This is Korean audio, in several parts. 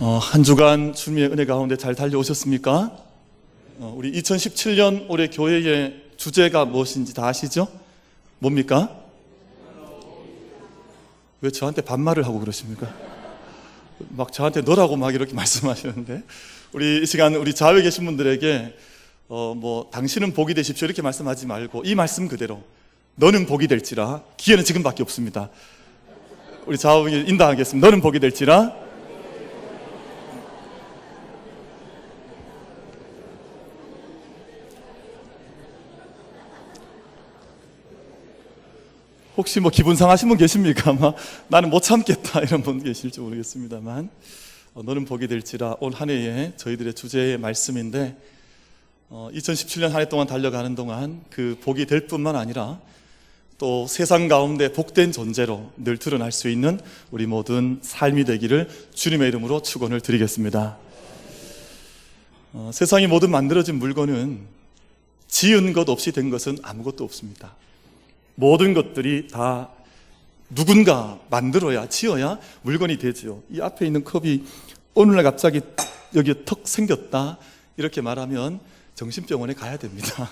한 주간 주님의 은혜 가운데 잘 달려오셨습니까? 우리 2017년 올해 교회의 주제가 무엇인지 다 아시죠? 뭡니까? 왜 저한테 반말을 하고 그러십니까? 막 저한테 너라고 막 이렇게 말씀하시는데, 우리 이 시간 우리 좌우에 계신 분들에게 당신은 복이 되십시오 이렇게 말씀하지 말고 이 말씀 그대로 너는 복이 될지라. 기회는 지금밖에 없습니다. 우리 좌우에 인도하겠습니다. 너는 복이 될지라. 혹시 기분 상하신 분 계십니까? 나는 못 참겠다 이런 분 계실지 모르겠습니다만, 너는 복이 될지라 올 한 해의 저희들의 주제의 말씀인데, 2017년 한 해 동안 달려가는 동안 그 복이 될 뿐만 아니라 또 세상 가운데 복된 존재로 늘 드러날 수 있는 우리 모든 삶이 되기를 주님의 이름으로 축원을 드리겠습니다. 세상이 모든 만들어진 물건은 지은 것 없이 된 것은 아무것도 없습니다. 모든 것들이 다 누군가 만들어야, 지어야 물건이 되죠. 이 앞에 있는 컵이 오늘날 갑자기 여기에 턱 생겼다 이렇게 말하면 정신병원에 가야 됩니다.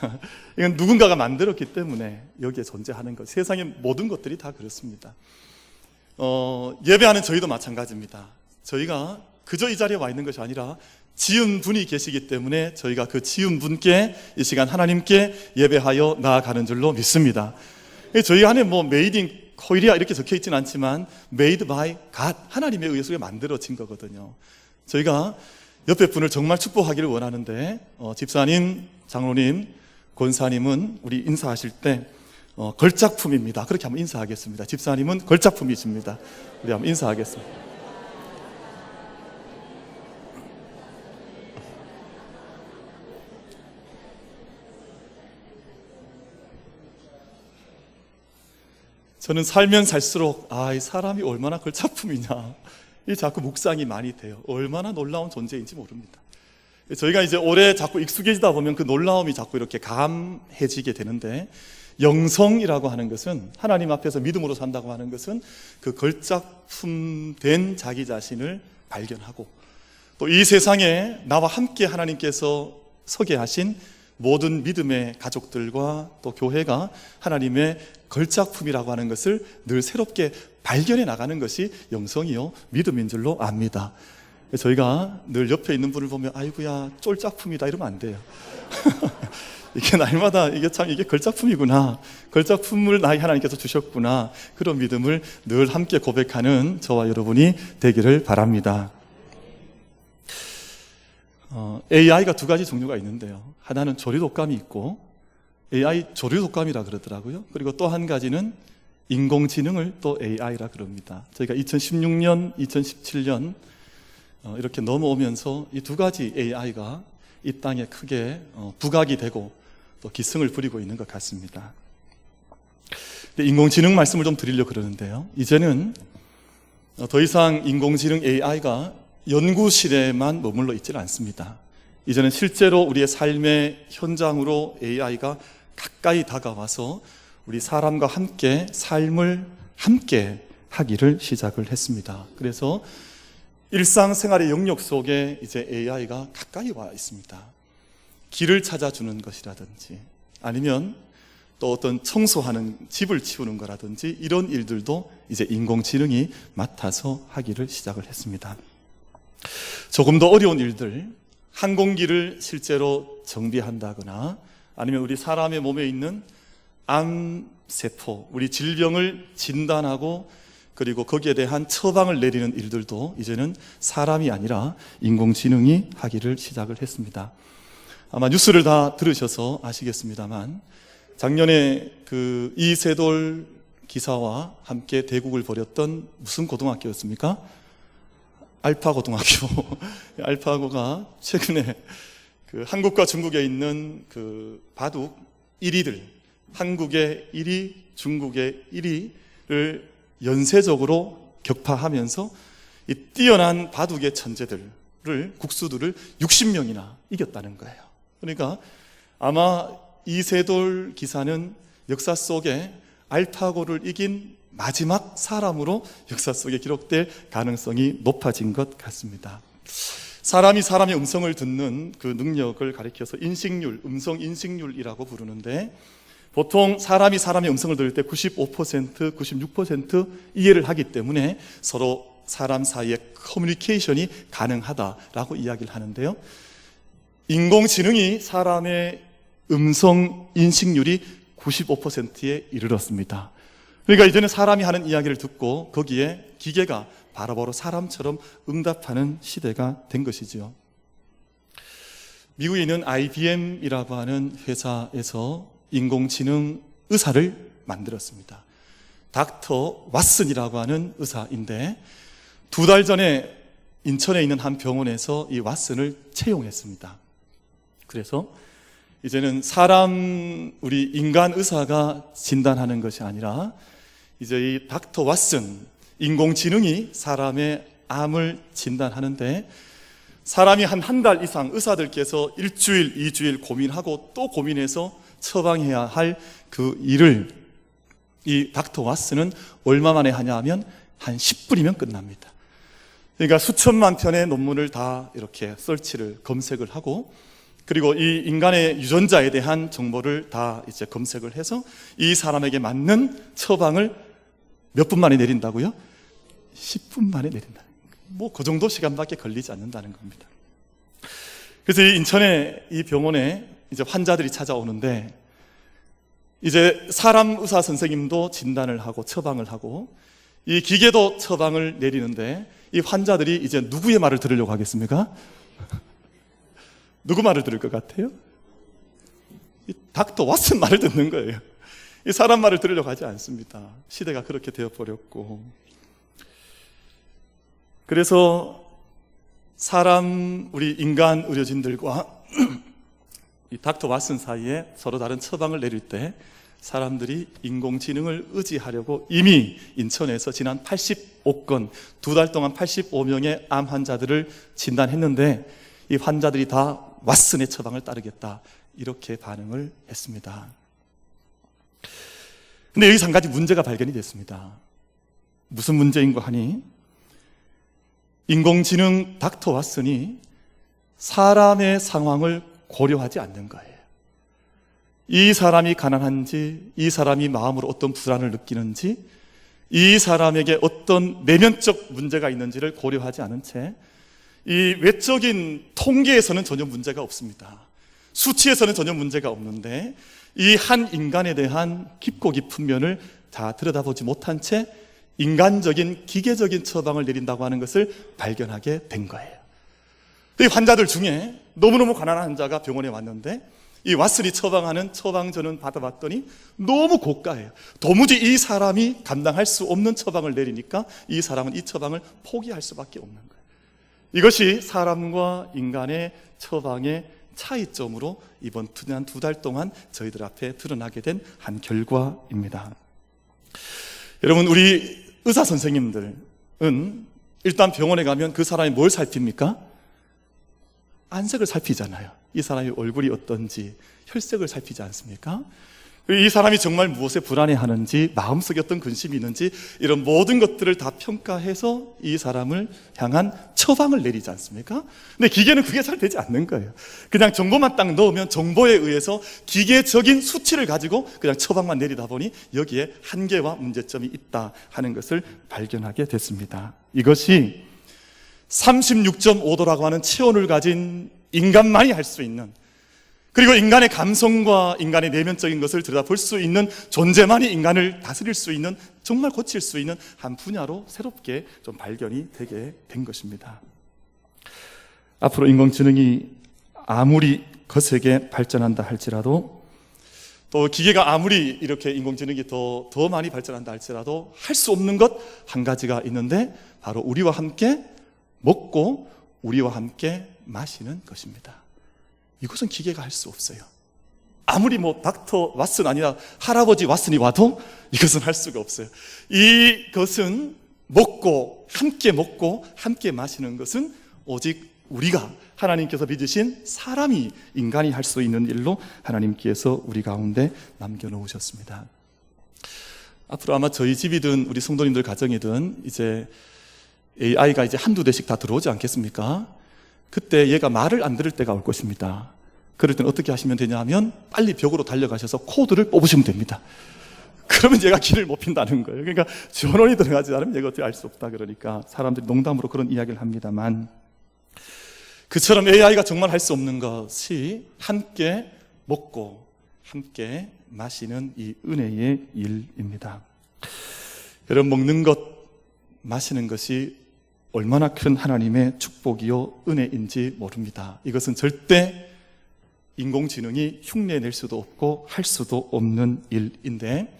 이건 누군가가 만들었기 때문에 여기에 존재하는 것. 세상의 모든 것들이 다 그렇습니다. 예배하는 저희도 마찬가지입니다. 저희가 그저 이 자리에 와 있는 것이 아니라 지은 분이 계시기 때문에 저희가 그 지은 분께 이 시간 하나님께 예배하여 나아가는 줄로 믿습니다. 저희 안에 메이드 인 코리아 이렇게 적혀 있지는 않지만 made by God, 하나님에 의해서 만들어진 거거든요. 저희가 옆에 분을 정말 축복하기를 원하는데, 집사님, 장로님, 권사님은 우리 인사하실 때 걸작품입니다. 그렇게 한번 인사하겠습니다. 집사님은 걸작품이십니다. 우리 한번 인사하겠습니다. 저는 살면 살수록 이 사람이 얼마나 걸작품이냐, 이 자꾸 묵상이 많이 돼요. 얼마나 놀라운 존재인지 모릅니다. 저희가 이제 올해 자꾸 익숙해지다 보면 그 놀라움이 자꾸 이렇게 감해지게 되는데, 영성이라고 하는 것은, 하나님 앞에서 믿음으로 산다고 하는 것은 그 걸작품 된 자기 자신을 발견하고, 또 이 세상에 나와 함께 하나님께서 서게 하신 모든 믿음의 가족들과 또 교회가 하나님의 걸작품이라고 하는 것을 늘 새롭게 발견해 나가는 것이 영성이요 믿음인 줄로 압니다. 저희가 늘 옆에 있는 분을 보면 아이고야 쫄작품이다 이러면 안 돼요. 이게 날마다 이게 걸작품이구나, 걸작품을 나에게 하나님께서 주셨구나, 그런 믿음을 늘 함께 고백하는 저와 여러분이 되기를 바랍니다. AI가 두 가지 종류가 있는데요. 하나는 조류독감이 있고, AI 조류독감이라 그러더라고요. 그리고 또 한 가지는 인공지능을 또 AI라 그럽니다. 저희가 2016년, 2017년 이렇게 넘어오면서 이 두 가지 AI가 이 땅에 크게 부각이 되고 또 기승을 부리고 있는 것 같습니다. 근데 인공지능 말씀을 좀 드리려고 그러는데요. 이제는 더 이상 인공지능 AI가 연구실에만 머물러 있지는 않습니다. 이제는 실제로 우리의 삶의 현장으로 AI가 가까이 다가와서 우리 사람과 함께 삶을 함께 하기를 시작을 했습니다. 그래서 일상생활의 영역 속에 이제 AI가 가까이 와 있습니다. 길을 찾아주는 것이라든지, 아니면 또 어떤 청소하는, 집을 치우는 거라든지, 이런 일들도 이제 인공지능이 맡아서 하기를 시작을 했습니다. 조금 더 어려운 일들, 항공기를 실제로 정비한다거나, 아니면 우리 사람의 몸에 있는 암세포, 우리 질병을 진단하고 그리고 거기에 대한 처방을 내리는 일들도 이제는 사람이 아니라 인공지능이 하기를 시작을 했습니다. 아마 뉴스를 다 들으셔서 아시겠습니다만, 작년에 그 이세돌 기사와 함께 대국을 벌였던 무슨 고등학교였습니까? 알파고등학교. 알파고가 최근에 그 한국과 중국에 있는 그 바둑 1위들, 한국의 1위, 중국의 1위를 연쇄적으로 격파하면서 이 뛰어난 바둑의 천재들을, 국수들을 60명이나 이겼다는 거예요. 그러니까 아마 이세돌 기사는 역사 속에 알파고를 이긴 마지막 사람으로 역사 속에 기록될 가능성이 높아진 것 같습니다. 사람이 사람의 음성을 듣는 그 능력을 가리켜서 인식률, 음성 인식률이라고 부르는데, 보통 사람이 사람의 음성을 들을 때 95%, 96% 이해를 하기 때문에 서로 사람 사이의 커뮤니케이션이 가능하다라고 이야기를 하는데요. 인공지능이 사람의 음성 인식률이 95%에 이르렀습니다. 그러니까 이제는 사람이 하는 이야기를 듣고 거기에 기계가 바로바로 사람처럼 응답하는 시대가 된 것이죠. 미국에 있는 IBM이라고 하는 회사에서 인공지능 의사를 만들었습니다. 닥터 왓슨이라고 하는 의사인데 2달 전에 인천에 있는 한 병원에서 이 왓슨을 채용했습니다. 그래서 이제는 우리 인간 의사가 진단하는 것이 아니라 이제 이 닥터 왓슨, 인공지능이 사람의 암을 진단하는데, 사람이 한 달 이상 의사들께서 1주일, 2주일 고민하고 또 고민해서 처방해야 할 그 일을 이 닥터 왓슨은 얼마 만에 하냐 하면 한 10분이면 끝납니다. 그러니까 수천만 편의 논문을 다 이렇게 검색을 하고, 그리고 이 인간의 유전자에 대한 정보를 다 이제 검색을 해서 이 사람에게 맞는 처방을 몇 분 만에 내린다고요? 10분 만에 내린다. 뭐 그 정도 시간밖에 걸리지 않는다는 겁니다. 그래서 이 인천의 이 병원에 이제 환자들이 찾아오는데, 이제 사람 의사 선생님도 진단을 하고 처방을 하고 이 기계도 처방을 내리는데, 이 환자들이 이제 누구의 말을 들으려고 하겠습니까? 누구 말을 들을 것 같아요? 이 닥터 왓슨 말을 듣는 거예요. 이 사람 말을 들으려고 하지 않습니다. 시대가 그렇게 되어버렸고, 그래서 우리 인간 의료진들과 이 닥터 왓슨 사이에 서로 다른 처방을 내릴 때 사람들이 인공지능을 의지하려고 이미 인천에서 지난 85건, 2달 동안 85명의 암 환자들을 진단했는데, 이 환자들이 다 왓슨의 처방을 따르겠다, 이렇게 반응을 했습니다. 근데 여기서 한 가지 문제가 발견이 됐습니다. 무슨 문제인가 하니, 인공지능 닥터 왓슨이 사람의 상황을 고려하지 않는 거예요. 이 사람이 가난한지, 이 사람이 마음으로 어떤 불안을 느끼는지, 이 사람에게 어떤 내면적 문제가 있는지를 고려하지 않은 채 이 외적인 통계에서는 전혀 문제가 없습니다. 수치에서는 전혀 문제가 없는데 이 한 인간에 대한 깊고 깊은 면을 다 들여다보지 못한 채 인간적인 기계적인 처방을 내린다고 하는 것을 발견하게 된 거예요. 이 환자들 중에 너무너무 가난한 환자가 병원에 왔는데 이 왓슨이 처방하는 처방전을 받아봤더니 너무 고가예요. 도무지 이 사람이 감당할 수 없는 처방을 내리니까 이 사람은 이 처방을 포기할 수밖에 없는 거예요. 이것이 사람과 인간의 처방의 차이점으로 이번 지난 2달 동안 저희들 앞에 드러나게 된 한 결과입니다. 여러분, 우리 의사 선생님들은 일단 병원에 가면 그 사람이 뭘 살핍니까? 안색을 살피잖아요. 이 사람의 얼굴이 어떤지, 혈색을 살피지 않습니까? 이 사람이 정말 무엇에 불안해하는지, 마음속에 어떤 근심이 있는지, 이런 모든 것들을 다 평가해서 이 사람을 향한 처방을 내리지 않습니까? 근데 기계는 그게 잘 되지 않는 거예요. 그냥 정보만 딱 넣으면 정보에 의해서 기계적인 수치를 가지고 그냥 처방만 내리다 보니 여기에 한계와 문제점이 있다 하는 것을 발견하게 됐습니다. 이것이 36.5도라고 하는 체온을 가진 인간만이 할 수 있는, 그리고 인간의 감성과 인간의 내면적인 것을 들여다볼 수 있는 존재만이 인간을 다스릴 수 있는, 정말 고칠 수 있는 한 분야로 새롭게 좀 발견이 되게 된 것입니다. 앞으로 인공지능이 아무리 거세게 발전한다 할지라도, 또 기계가 아무리 이렇게 인공지능이 더 많이 발전한다 할지라도 할 수 없는 것 한 가지가 있는데, 바로 우리와 함께 먹고 우리와 함께 마시는 것입니다. 이것은 기계가 할 수 없어요. 아무리 닥터 왓슨 아니라 할아버지 왓슨이 와도 이것은 할 수가 없어요. 이것은 먹고 함께 마시는 것은 오직 우리가, 하나님께서 빚으신 사람이, 인간이 할 수 있는 일로 하나님께서 우리 가운데 남겨놓으셨습니다. 앞으로 아마 저희 집이든 우리 성도님들 가정이든 이제 AI가 이제 한두 대씩 다 들어오지 않겠습니까? 그때 얘가 말을 안 들을 때가 올 것입니다. 그럴 때는 어떻게 하시면 되냐 하면 빨리 벽으로 달려가셔서 코드를 뽑으시면 됩니다. 그러면 얘가 길을 못 핀다는 거예요. 그러니까 전원이 들어가지 않으면 얘가 어떻게 알 수 없다 그러니까 사람들이 농담으로 그런 이야기를 합니다만, 그처럼 AI가 정말 할 수 없는 것이 함께 먹고 함께 마시는 이 은혜의 일입니다. 여러분, 먹는 것, 마시는 것이 얼마나 큰 하나님의 축복이요 은혜인지 모릅니다. 이것은 절대 인공지능이 흉내낼 수도 없고 할 수도 없는 일인데,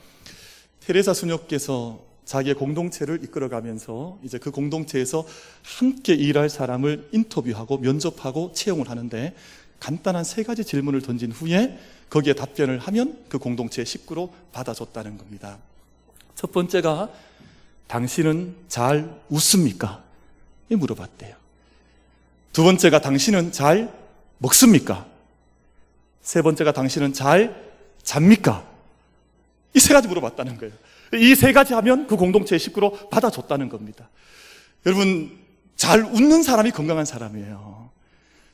테레사 수녀께서 자기의 공동체를 이끌어가면서 이제 그 공동체에서 함께 일할 사람을 인터뷰하고 면접하고 채용을 하는데, 간단한 3가지 질문을 던진 후에 거기에 답변을 하면 그 공동체의 식구로 받아줬다는 겁니다. 첫 번째가 당신은 잘 웃습니까? 이 물어봤대요. 두 번째가 당신은 잘 먹습니까? 세 번째가 당신은 잘 잡니까? 이 3가지 물어봤다는 거예요. 이 3가지 하면 그 공동체의 식구로 받아줬다는 겁니다. 여러분, 잘 웃는 사람이 건강한 사람이에요.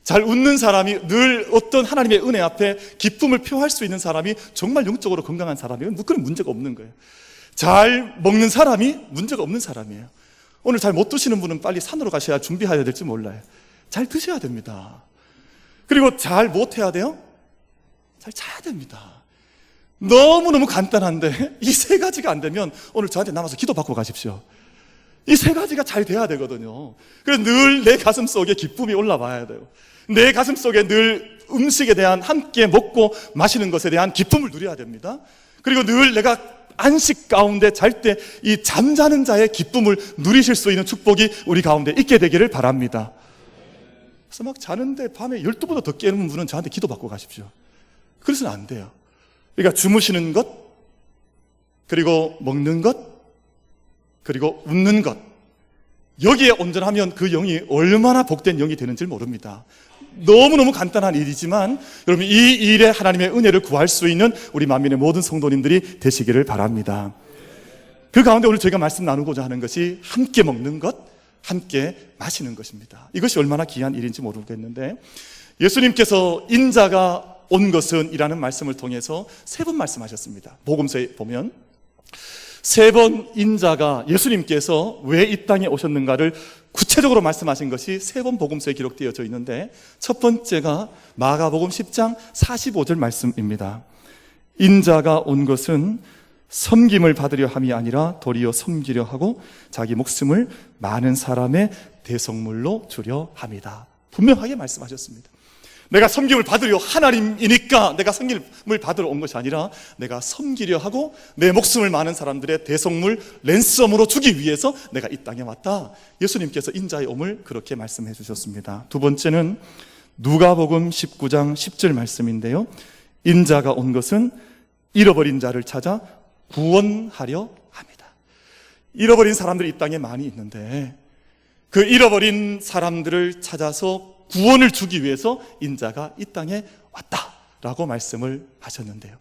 잘 웃는 사람이 늘 어떤 하나님의 은혜 앞에 기쁨을 표할 수 있는 사람이 정말 영적으로 건강한 사람이에요. 그런 문제가 없는 거예요. 잘 먹는 사람이 문제가 없는 사람이에요. 오늘 잘 못 드시는 분은 빨리 산으로 가셔야 준비해야 될지 몰라요. 잘 드셔야 됩니다. 그리고 잘 못 해야 돼요? 잘 자야 됩니다. 너무너무 간단한데 이 3가지가 안 되면 오늘 저한테 남아서 기도받고 가십시오. 이 3가지가 잘 돼야 되거든요. 그래서 늘 내 가슴 속에 기쁨이 올라와야 돼요. 내 가슴 속에 늘 음식에 대한, 함께 먹고 마시는 것에 대한 기쁨을 누려야 됩니다. 그리고 늘 내가 안식 가운데 잘 때 이 잠자는 자의 기쁨을 누리실 수 있는 축복이 우리 가운데 있게 되기를 바랍니다. 그래서 막 자는데 밤에 12보다 더 깨는 분은 저한테 기도받고 가십시오. 그래서는 안 돼요. 그러니까 주무시는 것, 그리고 먹는 것, 그리고 웃는 것, 여기에 온전하면 그 영이 얼마나 복된 영이 되는지 모릅니다. 너무너무 간단한 일이지만 여러분, 이 일에 하나님의 은혜를 구할 수 있는 우리 만민의 모든 성도님들이 되시기를 바랍니다. 그 가운데 오늘 저희가 말씀 나누고자 하는 것이 함께 먹는 것, 함께 마시는 것입니다. 이것이 얼마나 귀한 일인지 모르겠는데, 예수님께서 인자가 온 것은 이라는 말씀을 통해서 3번 말씀하셨습니다. 복음서에 보면 3번 인자가 예수님께서 왜 이 땅에 오셨는가를 구체적으로 말씀하신 것이 3번 복음서에 기록되어져 있는데, 첫 번째가 마가복음 10장 45절 말씀입니다. 인자가 온 것은 섬김을 받으려 함이 아니라 도리어 섬기려 하고 자기 목숨을 많은 사람의 대속물로 주려 함이다. 분명하게 말씀하셨습니다. 내가 섬김을 받으려, 하나님이니까 내가 섬김을 받으러 온 것이 아니라 내가 섬기려 하고 내 목숨을 많은 사람들의 대속물, 랜섬으로 주기 위해서 내가 이 땅에 왔다. 예수님께서 인자의 옴을 그렇게 말씀해 주셨습니다. 두 번째는 누가복음 19장 10절 말씀인데요, 인자가 온 것은 잃어버린 자를 찾아 구원하려 합니다. 잃어버린 사람들이 이 땅에 많이 있는데 그 잃어버린 사람들을 찾아서 구원을 주기 위해서 인자가 이 땅에 왔다라고 말씀을 하셨는데요,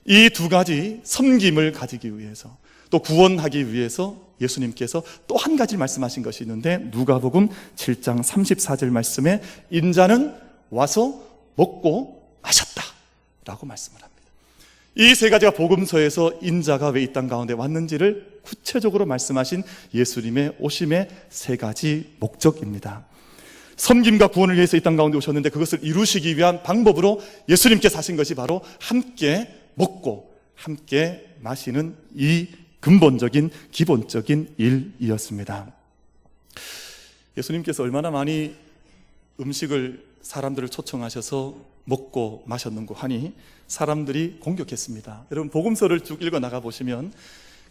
이 2가지 섬김을 가지기 위해서 또 구원하기 위해서 예수님께서 또 한 가지 말씀하신 것이 있는데, 누가복음 7장 34절 말씀에 인자는 와서 먹고 마셨다라고 말씀을 합니다. 이 3가지가 복음서에서 인자가 왜 이 땅 가운데 왔는지를 구체적으로 말씀하신 예수님의 오심의 3가지 목적입니다. 섬김과 구원을 위해서 이 땅 가운데 오셨는데 그것을 이루시기 위한 방법으로 예수님께서 하신 것이 바로 함께 먹고 함께 마시는 이 근본적인 기본적인 일이었습니다. 예수님께서 얼마나 많이 음식을, 사람들을 초청하셔서 먹고 마셨는고 하니 사람들이 공격했습니다. 여러분, 복음서를 쭉 읽어 나가 보시면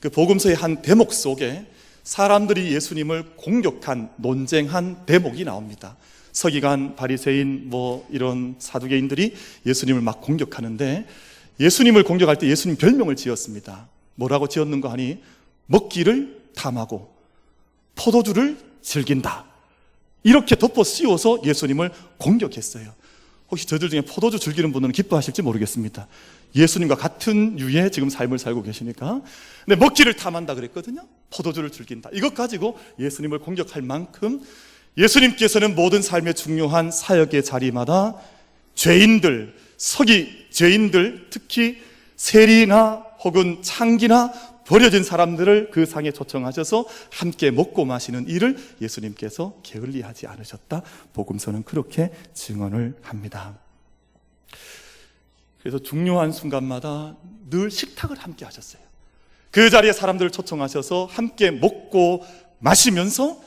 그 복음서의 한 대목 속에 사람들이 예수님을 공격한, 논쟁한 대목이 나옵니다. 서기관, 바리새인, 이런 사두개인들이 예수님을 막 공격하는데, 예수님을 공격할 때 예수님 별명을 지었습니다. 뭐라고 지었는가 하니 먹기를 탐하고 포도주를 즐긴다, 이렇게 덮어 씌워서 예수님을 공격했어요. 혹시 저들 중에 포도주 즐기는 분은 기뻐하실지 모르겠습니다. 예수님과 같은 유의 지금 삶을 살고 계시니까. 근데 먹기를 탐한다 그랬거든요. 포도주를 즐긴다, 이것 가지고 예수님을 공격할 만큼 예수님께서는 모든 삶의 중요한 사역의 자리마다 죄인들, 서기 죄인들, 특히 세리나 혹은 창기나 버려진 사람들을 그 상에 초청하셔서 함께 먹고 마시는 일을 예수님께서 게을리하지 않으셨다. 복음서는 그렇게 증언을 합니다. 그래서 중요한 순간마다 늘 식탁을 함께 하셨어요. 그 자리에 사람들을 초청하셔서 함께 먹고 마시면서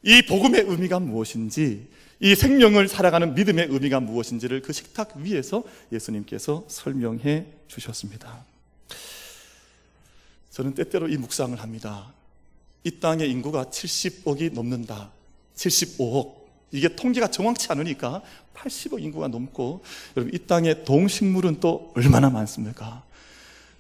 이 복음의 의미가 무엇인지, 이 생명을 살아가는 믿음의 의미가 무엇인지를 그 식탁 위에서 예수님께서 설명해 주셨습니다. 저는 때때로 이 묵상을 합니다. 이 땅의 인구가 70억이 넘는다. 75억. 이게 통계가 정확치 않으니까 80억 인구가 넘고, 여러분 이 땅에 동식물은 또 얼마나 많습니까?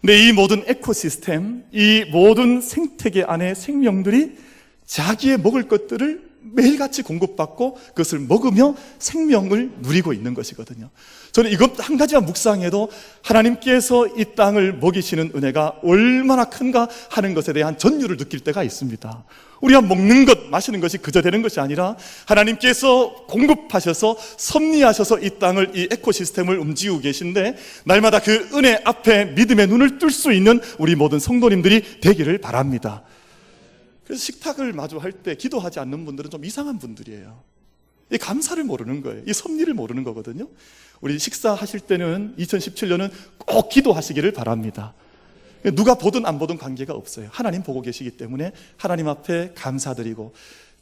근데 이 모든 에코시스템, 이 모든 생태계 안에 생명들이 자기의 먹을 것들을 매일같이 공급받고 그것을 먹으며 생명을 누리고 있는 것이거든요. 저는 이것 한 가지만 묵상해도 하나님께서 이 땅을 먹이시는 은혜가 얼마나 큰가 하는 것에 대한 전율을 느낄 때가 있습니다. 우리가 먹는 것, 마시는 것이 그저 되는 것이 아니라 하나님께서 공급하셔서 섭리하셔서 이 땅을, 이 에코시스템을 움직이고 계신데, 날마다 그 은혜 앞에 믿음의 눈을 뜰 수 있는 우리 모든 성도님들이 되기를 바랍니다. 그래서 식탁을 마주할 때 기도하지 않는 분들은 좀 이상한 분들이에요. 이 감사를 모르는 거예요. 이 섭리를 모르는 거거든요. 우리 식사하실 때는 2017년은 꼭 기도하시기를 바랍니다. 누가 보든 안 보든 관계가 없어요. 하나님 보고 계시기 때문에 하나님 앞에 감사드리고,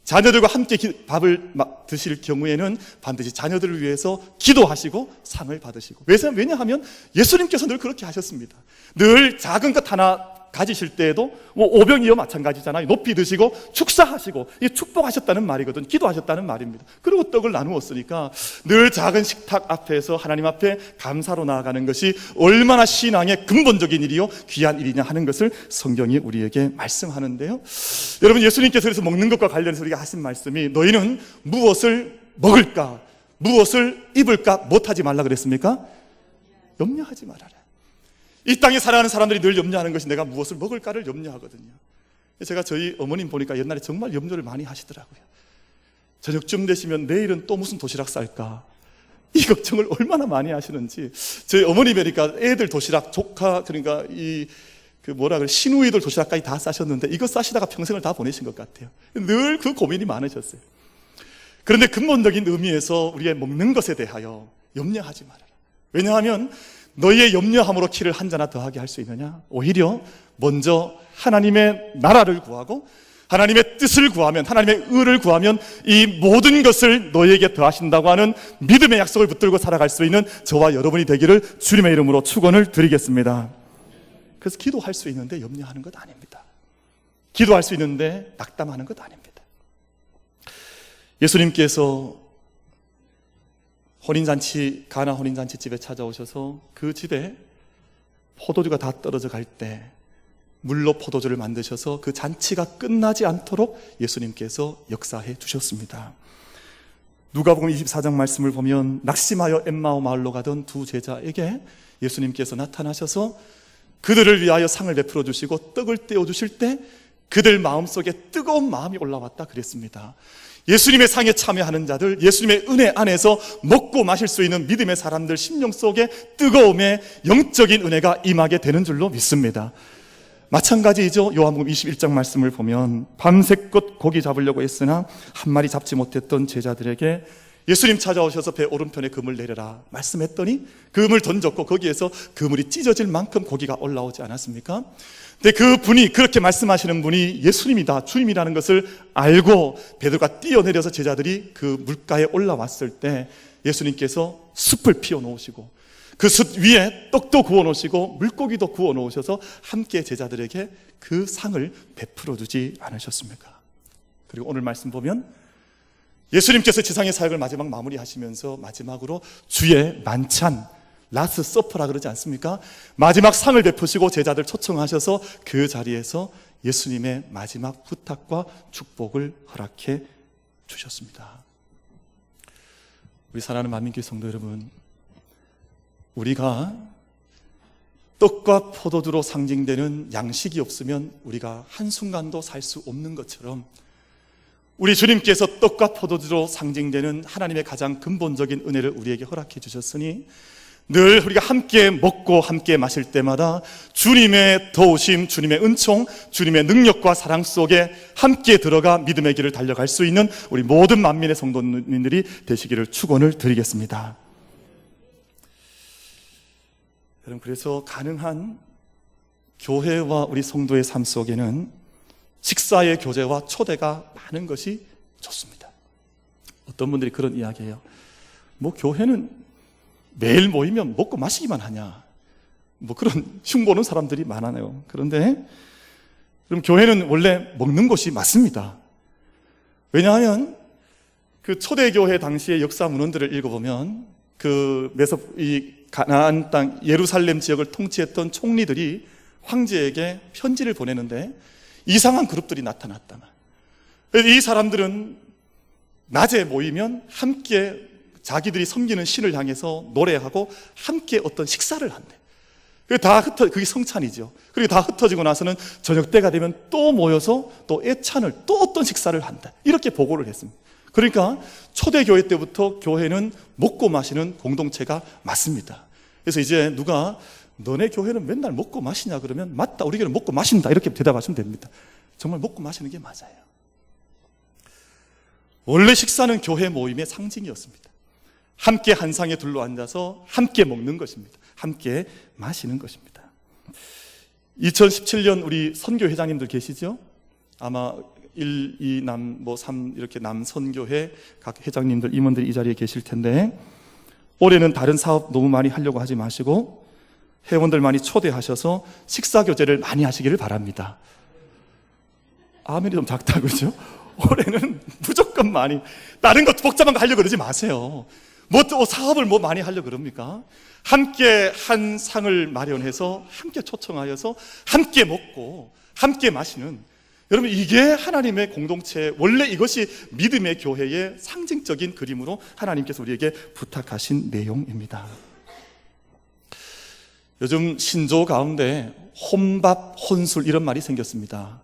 자녀들과 함께 밥을 드실 경우에는 반드시 자녀들을 위해서 기도하시고 상을 받으시고. 왜냐하면 예수님께서 늘 그렇게 하셨습니다. 늘 작은 것 하나 가지실 때에도 오병이어 마찬가지잖아요. 높이 드시고 축사하시고, 이게 축복하셨다는 말이거든. 기도하셨다는 말입니다. 그리고 떡을 나누었으니까 늘 작은 식탁 앞에서 하나님 앞에 감사로 나아가는 것이 얼마나 신앙의 근본적인 일이요 귀한 일이냐 하는 것을 성경이 우리에게 말씀하는데요. 여러분, 예수님께서 그래서 먹는 것과 관련해서 우리가 하신 말씀이, 너희는 무엇을 먹을까, 무엇을 입을까 못하지 말라 그랬습니까? 염려하지 말아라. 이 땅에 살아가는 사람들이 늘 염려하는 것이 내가 무엇을 먹을까를 염려하거든요. 제가 저희 어머님 보니까 옛날에 정말 염려를 많이 하시더라고요. 저녁쯤 되시면 내일은 또 무슨 도시락 쌀까, 이 걱정을 얼마나 많이 하시는지. 저희 어머니 뵈니까 애들 도시락, 조카, 그러니까 시누이들 도시락까지 다 싸셨는데 이거 싸시다가 평생을 다 보내신 것 같아요. 늘 그 고민이 많으셨어요. 그런데 근본적인 의미에서 우리의 먹는 것에 대하여 염려하지 말아라. 왜냐하면 너희의 염려함으로 키를 한 자나 더하게 할 수 있느냐? 오히려 먼저 하나님의 나라를 구하고 하나님의 뜻을 구하면, 하나님의 의를 구하면 이 모든 것을 너희에게 더하신다고 하는 믿음의 약속을 붙들고 살아갈 수 있는 저와 여러분이 되기를 주님의 이름으로 축원을 드리겠습니다. 그래서 기도할 수 있는데 염려하는 것 아닙니다. 기도할 수 있는데 낙담하는 것 아닙니다. 예수님께서 가나 혼인잔치 집에 찾아오셔서 그 집에 포도주가 다 떨어져 갈 때 물로 포도주를 만드셔서 그 잔치가 끝나지 않도록 예수님께서 역사해 주셨습니다. 누가복음 24장 말씀을 보면 낙심하여 엠마오 마을로 가던 두 제자에게 예수님께서 나타나셔서 그들을 위하여 상을 베풀어 주시고 떡을 떼어 주실 때 그들 마음속에 뜨거운 마음이 올라왔다 그랬습니다. 예수님의 상에 참여하는 자들, 예수님의 은혜 안에서 먹고 마실 수 있는 믿음의 사람들 심령 속에 뜨거움의 영적인 은혜가 임하게 되는 줄로 믿습니다. 마찬가지이죠. 요한복음 21장 말씀을 보면 밤새껏 고기 잡으려고 했으나 한 마리 잡지 못했던 제자들에게 예수님 찾아오셔서 배 오른편에 그물 내려라 말씀했더니 그물 던졌고 거기에서 그물이 찢어질 만큼 고기가 올라오지 않았습니까? 근데 그 분이, 그렇게 말씀하시는 분이 예수님이다, 주님이라는 것을 알고 베드로가 뛰어내려서 제자들이 그 물가에 올라왔을 때 예수님께서 숯을 피워 놓으시고 그 숯 위에 떡도 구워 놓으시고 물고기도 구워 놓으셔서 함께 제자들에게 그 상을 베풀어 주지 않으셨습니까? 그리고 오늘 말씀 보면 예수님께서 지상의 사역을 마지막 마무리하시면서 마지막으로 주의 만찬, 라스 서퍼라 그러지 않습니까? 마지막 상을 베푸시고 제자들 초청하셔서 그 자리에서 예수님의 마지막 부탁과 축복을 허락해 주셨습니다. 우리 사랑하는 만민교회 성도 여러분, 우리가 떡과 포도주로 상징되는 양식이 없으면 우리가 한순간도 살 수 없는 것처럼 우리 주님께서 떡과 포도주로 상징되는 하나님의 가장 근본적인 은혜를 우리에게 허락해 주셨으니 늘 우리가 함께 먹고 함께 마실 때마다 주님의 도우심, 주님의 은총, 주님의 능력과 사랑 속에 함께 들어가 믿음의 길을 달려갈 수 있는 우리 모든 만민의 성도님들이 되시기를 축원을 드리겠습니다. 여러분, 그래서 가능한 교회와 우리 성도의 삶 속에는 식사의 교제와 초대가 많은 것이 좋습니다. 어떤 분들이 그런 이야기해요. 뭐 교회는 매일 모이면 먹고 마시기만 하냐, 뭐 그런 흉보는 사람들이 많아요. 그런데 그럼 교회는 원래 먹는 곳이 맞습니다. 왜냐하면 그 초대교회 당시의 역사 문헌들을 읽어보면 이 가나안 땅 예루살렘 지역을 통치했던 총리들이 황제에게 편지를 보내는데 이상한 그룹들이 나타났다. 이 사람들은 낮에 모이면 함께 자기들이 섬기는 신을 향해서 노래하고 함께 어떤 식사를 한대. 그게 성찬이죠. 그리고 다 흩어지고 나서는 저녁 때가 되면 또 모여서 또 애찬을 또 어떤 식사를 한다. 이렇게 보고를 했습니다. 그러니까 초대교회 때부터 교회는 먹고 마시는 공동체가 맞습니다. 그래서 이제 누가 너네 교회는 맨날 먹고 마시냐 그러면 맞다, 우리 교회는 먹고 마신다, 이렇게 대답하시면 됩니다. 정말 먹고 마시는 게 맞아요. 원래 식사는 교회 모임의 상징이었습니다. 함께 한 상에 둘러앉아서 함께 먹는 것입니다. 함께 마시는 것입니다. 2017년 우리 선교 회장님들 계시죠? 아마 1, 2, 남, 3 이렇게 남선교회 각 회장님들, 임원들이 이 자리에 계실 텐데 올해는 다른 사업 너무 많이 하려고 하지 마시고 회원들 많이 초대하셔서 식사교제를 많이 하시기를 바랍니다. 아멘이 좀 작다, 그죠? 올해는 무조건 많이, 다른 것 복잡한 거 하려고 그러지 마세요. 또 사업을 많이 하려고 그럽니까? 함께 한 상을 마련해서 함께 초청하여서 함께 먹고 함께 마시는, 여러분 이게 하나님의 공동체, 원래 이것이 믿음의 교회의 상징적인 그림으로 하나님께서 우리에게 부탁하신 내용입니다. 요즘 신조 가운데 혼밥, 혼술 이런 말이 생겼습니다.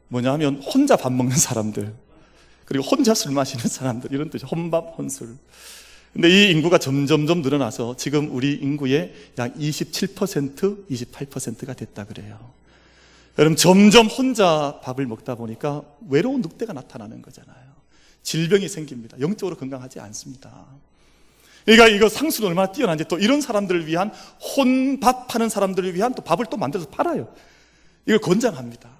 뭐냐 하면 혼자 밥 먹는 사람들, 그리고 혼자 술 마시는 사람들, 이런 뜻이 혼밥, 혼술. 근데 이 인구가 점점점 늘어나서 지금 우리 인구의 약 27%, 28%가 됐다 그래요. 여러분, 점점 혼자 밥을 먹다 보니까 외로운 늑대가 나타나는 거잖아요. 질병이 생깁니다. 영적으로 건강하지 않습니다. 그러니까 이거 상수는 얼마나 뛰어난지, 또 이런 사람들을 위한, 혼밥하는 사람들을 위한 또 밥을 또 만들어서 팔아요. 이걸 권장합니다.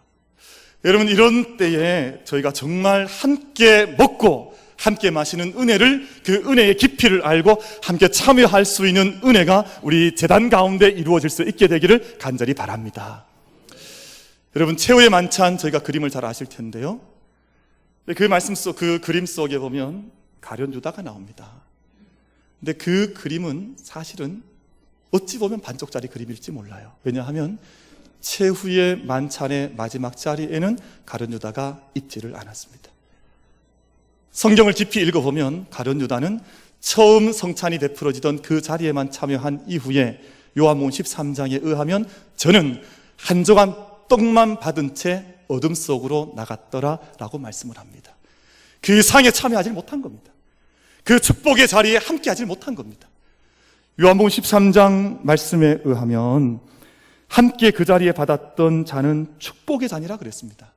여러분, 이런 때에 저희가 정말 함께 먹고 함께 마시는 은혜를, 그 은혜의 깊이를 알고 함께 참여할 수 있는 은혜가 우리 재단 가운데 이루어질 수 있게 되기를 간절히 바랍니다. 여러분, 최후의 만찬 저희가 그림을 잘 아실 텐데요. 그 말씀 속, 그 그림 속에 보면 가룟 유다가 나옵니다. 근데 그 그림은 사실은 어찌 보면 반쪽짜리 그림일지 몰라요. 왜냐하면 최후의 만찬의 마지막 자리에는 가룟 유다가 있지를 않았습니다. 성경을 깊이 읽어보면 가룟 유다는 처음 성찬이 베풀어지던 그 자리에만 참여한 이후에 요한복음 13장에 의하면 저는 한 조각 떡만 받은 채 어둠 속으로 나갔더라 라고 말씀을 합니다. 그 상에 참여하지 못한 겁니다. 그 축복의 자리에 함께하지 못한 겁니다. 요한복음 13장 말씀에 의하면 함께 그 자리에 받았던 자는 축복의 잔이라 그랬습니다.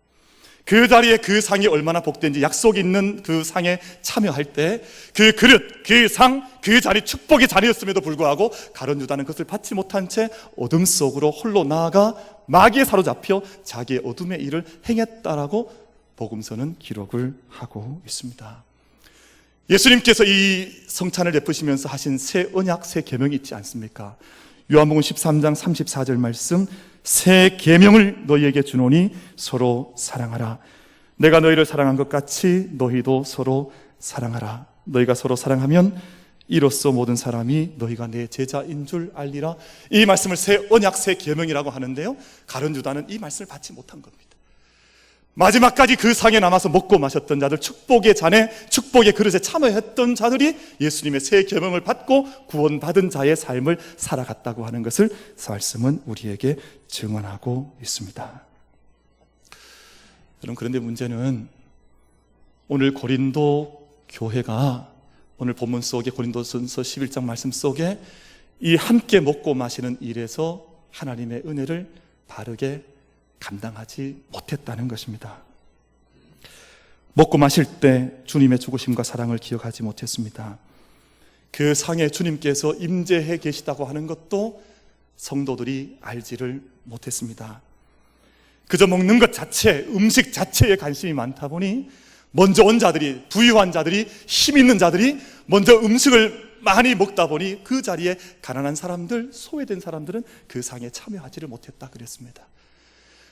그 자리에 그 상이 얼마나 복된지, 약속 있는 그 상에 참여할 때 그 그릇, 그 상, 그 자리 축복의 자리였음에도 불구하고 가룟 유다는 그것을 받지 못한 채 어둠 속으로 홀로 나아가 마귀에 사로잡혀 자기의 어둠의 일을 행했다라고 복음서는 기록을 하고 있습니다. 예수님께서 이 성찬을 베푸시면서 하신 새 언약, 새 계명이 있지 않습니까? 요한복음 13장 34절 말씀, 새 계명을 너희에게 주노니 서로 사랑하라. 내가 너희를 사랑한 것 같이 너희도 서로 사랑하라. 너희가 서로 사랑하면 이로써 모든 사람이 너희가 내 제자인 줄 알리라. 이 말씀을 새 언약, 새 계명이라고 하는데요, 가룟 유다는 이 말씀을 받지 못한 겁니다. 마지막까지 그 상에 남아서 먹고 마셨던 자들, 축복의 잔에, 축복의 그릇에 참여했던 자들이 예수님의 새 계명을 받고 구원받은 자의 삶을 살아갔다고 하는 것을 말씀은 우리에게 증언하고 있습니다. 여러분, 그런데 문제는 오늘 고린도 교회가 오늘 본문 속에 고린도전서 11장 말씀 속에 이 함께 먹고 마시는 일에서 하나님의 은혜를 바르게 감당하지 못했다는 것입니다. 먹고 마실 때 주님의 죽으심과 사랑을 기억하지 못했습니다. 그 상에 주님께서 임재해 계시다고 하는 것도 성도들이 알지를 못했습니다. 그저 먹는 것 자체, 음식 자체에 관심이 많다 보니 먼저 온 자들이, 부유한 자들이, 힘 있는 자들이 먼저 음식을 많이 먹다 보니 그 자리에 가난한 사람들, 소외된 사람들은 그 상에 참여하지를 못했다 그랬습니다.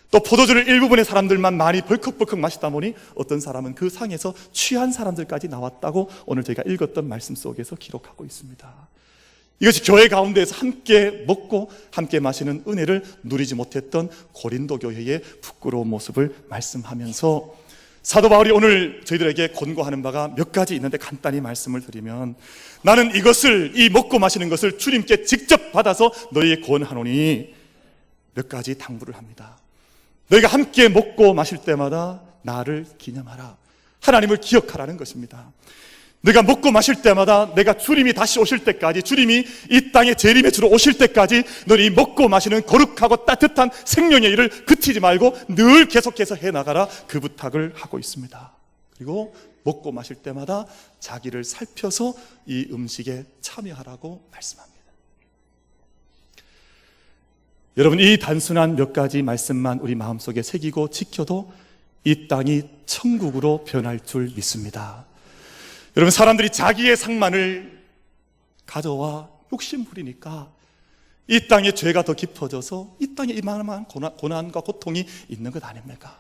또 포도주를 일부분의 사람들만 많이 벌컥벌컥 마시다 보니 어떤 사람은 그 상에서 취한 사람들까지 나왔다고 오늘 저희가 읽었던 말씀 속에서 기록하고 있습니다. 이것이 교회 가운데에서 함께 먹고 함께 마시는 은혜를 누리지 못했던 고린도 교회의 부끄러운 모습을 말씀하면서 사도 바울이 오늘 저희들에게 권고하는 바가 몇 가지 있는데 간단히 말씀을 드리면, 나는 이것을, 이 먹고 마시는 것을 주님께 직접 받아서 너희에게 권하노니 몇 가지 당부를 합니다. 너희가 함께 먹고 마실 때마다 나를 기념하라, 하나님을 기억하라는 것입니다. 너희가 먹고 마실 때마다 내가 주님이 다시 오실 때까지, 주님이 이 땅에 재림의 주로 오실 때까지 너희 먹고 마시는 거룩하고 따뜻한 생명의 일을 그치지 말고 늘 계속해서 해나가라, 그 부탁을 하고 있습니다. 그리고 먹고 마실 때마다 자기를 살펴서 이 음식에 참여하라고 말씀합니다. 여러분, 이 단순한 몇 가지 말씀만 우리 마음속에 새기고 지켜도 이 땅이 천국으로 변할 줄 믿습니다. 여러분, 사람들이 자기의 상만을 가져와 욕심 부리니까 이 땅의 죄가 더 깊어져서 이 땅에 이만한 고난과 고통이 있는 것 아닙니까?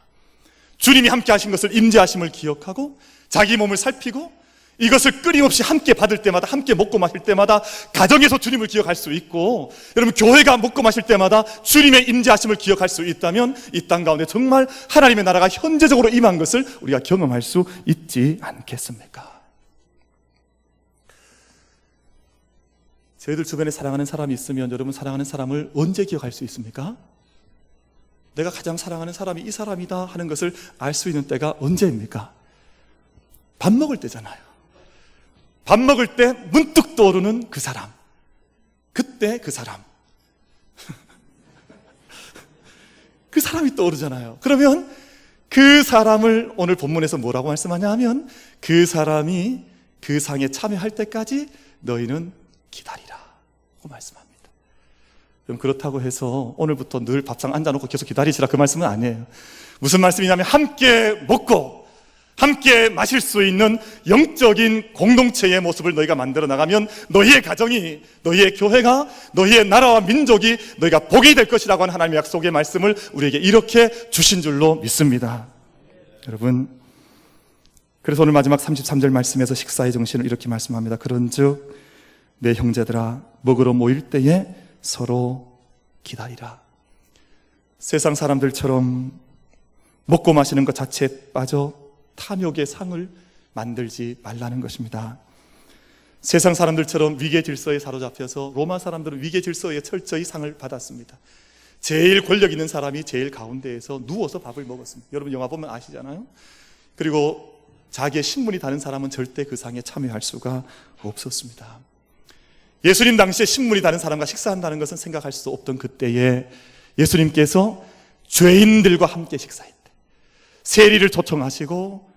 주님이 함께 하신 것을, 임재하심을 기억하고 자기 몸을 살피고 이것을 끊임없이 함께 받을 때마다, 함께 먹고 마실 때마다 가정에서 주님을 기억할 수 있고, 여러분 교회가 먹고 마실 때마다 주님의 임재하심을 기억할 수 있다면 이 땅 가운데 정말 하나님의 나라가 현재적으로 임한 것을 우리가 경험할 수 있지 않겠습니까? 저희들 주변에 사랑하는 사람이 있으면 여러분, 사랑하는 사람을 언제 기억할 수 있습니까? 내가 가장 사랑하는 사람이 이 사람이다 하는 것을 알 수 있는 때가 언제입니까? 밥 먹을 때잖아요. 밥 먹을 때 문득 떠오르는 그 사람, 그때 그 사람 그 사람이 떠오르잖아요. 그러면 그 사람을 오늘 본문에서 뭐라고 말씀하냐 하면, 그 사람이 그 상에 참여할 때까지 너희는 기다리라 고 말씀합니다. 그럼 그렇다고 해서 오늘부터 늘 밥상 앉아놓고 계속 기다리시라, 그 말씀은 아니에요. 무슨 말씀이냐면, 함께 먹고 함께 마실 수 있는 영적인 공동체의 모습을 너희가 만들어 나가면 너희의 가정이, 너희의 교회가, 너희의 나라와 민족이 너희가 복이 될 것이라고 하는 하나님의 약속의 말씀을 우리에게 이렇게 주신 줄로 믿습니다. 여러분, 그래서 오늘 마지막 33절 말씀에서 식사의 정신을 이렇게 말씀합니다. 그런즉 내 형제들아, 먹으러 모일 때에 서로 기다리라. 세상 사람들처럼 먹고 마시는 것 자체에 빠져 탐욕의 상을 만들지 말라는 것입니다. 세상 사람들처럼 위계 질서에 사로잡혀서, 로마 사람들은 위계 질서에 철저히 상을 받았습니다. 제일 권력 있는 사람이 제일 가운데에서 누워서 밥을 먹었습니다. 여러분 영화 보면 아시잖아요. 그리고 자기의 신분이 다른 사람은 절대 그 상에 참여할 수가 없었습니다. 예수님 당시에 신분이 다른 사람과 식사한다는 것은 생각할 수 없던 그때에 예수님께서 죄인들과 함께 식사했대. 세리를 초청하시고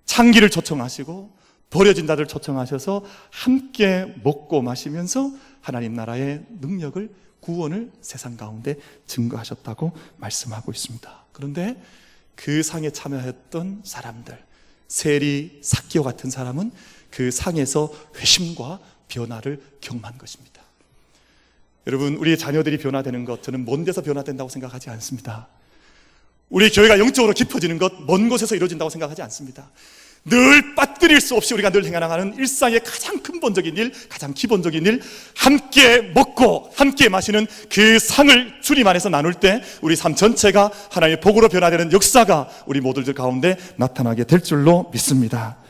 창기를 초청하시고 버려진 자들 초청하셔서 함께 먹고 마시면서 하나님 나라의 능력을, 구원을 세상 가운데 증거하셨다고 말씀하고 있습니다. 그런데 그 상에 참여했던 사람들, 세리, 삭개오 같은 사람은 그 상에서 회심과 변화를 경험한 것입니다. 여러분, 우리의 자녀들이 변화되는 것, 저는 먼 데서 변화된다고 생각하지 않습니다. 우리 교회가 영적으로 깊어지는 것, 먼 곳에서 이루어진다고 생각하지 않습니다. 늘 빠뜨릴 수 없이 우리가 늘 행하는 일상의 가장 근본적인 일, 가장 기본적인 일, 함께 먹고 함께 마시는 그 상을 주님 안에서 나눌 때 우리 삶 전체가 하나님의 복으로 변화되는 역사가 우리 모두들 가운데 나타나게 될 줄로 믿습니다.